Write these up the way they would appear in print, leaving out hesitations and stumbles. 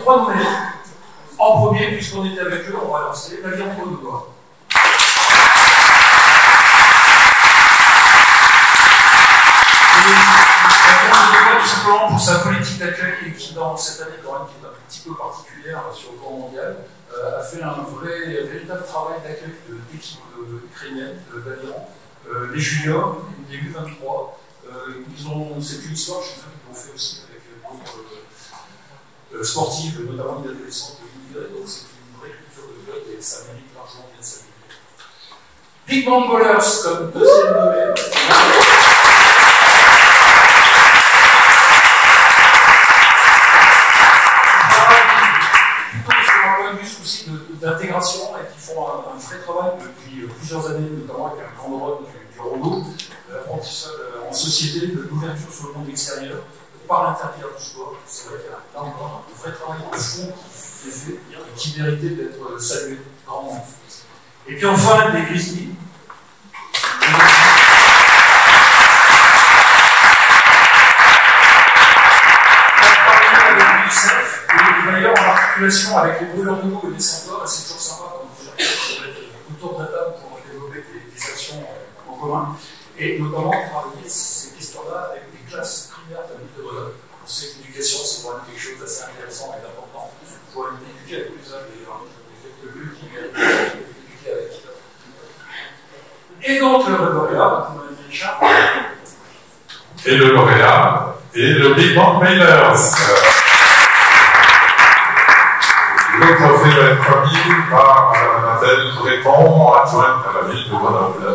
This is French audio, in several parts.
3 nouvelles. En premier, puisqu'on était avec eux, on va lancer l'aviron de Gaulois. Tout simplement pour sa politique d'accueil et qui, dans cette année, quand même, qui est un petit peu particulière sur le plan mondial, a fait un véritable travail d'accueil d'équipes ukrainiennes d'aviron. Les juniors, les U23, c'est une histoire, je sais pas qu'ils l'ont fait aussi avec d'autres sportifs, notamment des adolescents immigrés, donc c'est une vraie culture de pilote et ça mérite largement bien s'améliorer. Big Bang Ballers comme deuxième nouvelle. Souci d'intégration et qui font un vrai travail depuis plusieurs années, notamment avec un grand rôle du Renault, en société, de l'ouverture sur le monde extérieur par l'intermédiaire du sport. C'est vrai qu'il y a là encore un vrai travail de fond qui est fait et qui méritait d'être salué grandement. Et puis enfin, les Grizzlies. D'ailleurs, en articulation avec les brûleurs de l'eau et les centaures, c'est toujours sympa quand vous êtes autour de la table pour développer des actions en commun. Et notamment, travailler ces questions-là avec des classes primaires de la ville de Grenoble. On sait que l'éducation, c'est quand même quelque chose d'assez intéressant et d'important. Il faut aller éduquer avec les uns et les autres. Quelques lieux qui méritent d'éduquer avec. Et donc, le lauréat, vous m'avez dit Richard. Et le lauréat, et le Big Bang Mailers. Le trophée va être remis par Mme Annabelle Breton, adjointe à la ville de Grenoble.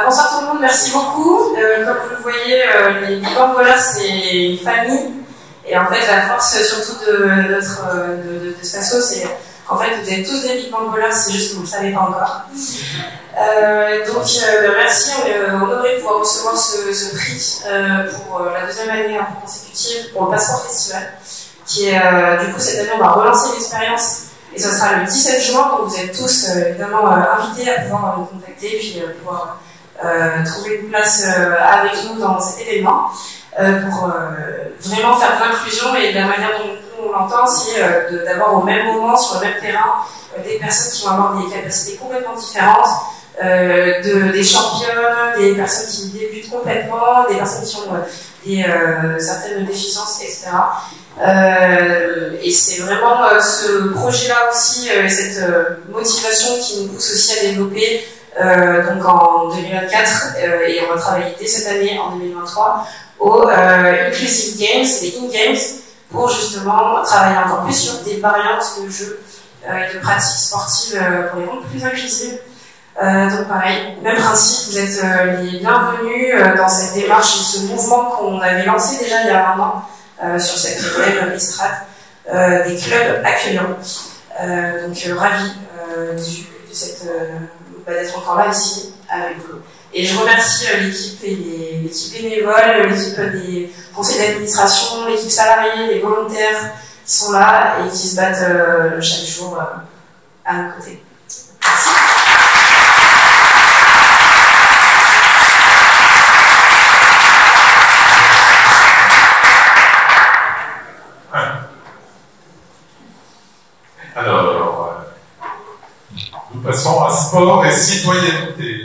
Bonsoir tout le monde, merci beaucoup. Comme vous le voyez, les Big Bang Ballers, c'est une famille. Et en fait, la force surtout de ce asso, c'est en fait, vous êtes tous des Big Bang Ballers, c'est juste que vous ne le savez pas encore. Merci, on est honoré de pouvoir recevoir ce prix pour la deuxième année consécutive pour le Passeport Festival, qui est, du coup, cette année, on va relancer l'expérience, et ce sera le 17 juin, donc vous êtes tous, évidemment, invités à pouvoir nous contacter, puis pouvoir trouver une place avec nous dans cet événement, pour vraiment faire de l'inclusion, et de la manière dont on l'entend, c'est d'avoir au même moment, sur le même terrain, des personnes qui vont avoir des capacités complètement différentes, des champions, des personnes qui débutent complètement, des personnes qui ont certaines déficiences, etc. Et c'est vraiment ce projet-là aussi, cette motivation qui nous pousse aussi à développer donc en 2024, et on va travailler dès cette année, en 2023, aux Inclusive Games, les In-Games, pour justement travailler encore plus sur des variantes de jeux et de pratiques sportives pour les rendre plus inclusives. Donc pareil, même principe, vous êtes les bienvenus dans cette démarche, ce mouvement qu'on avait lancé déjà il y a un an sur cette même estrade des clubs accueillants. Donc ravi d'être encore là ici avec vous. Et je remercie l'équipe et l'équipe bénévole, l'équipe des conseils d'administration, l'équipe salariée, les volontaires qui sont là et qui se battent chaque jour à nos côtés. Merci. Alors, nous passons à sport et citoyenneté.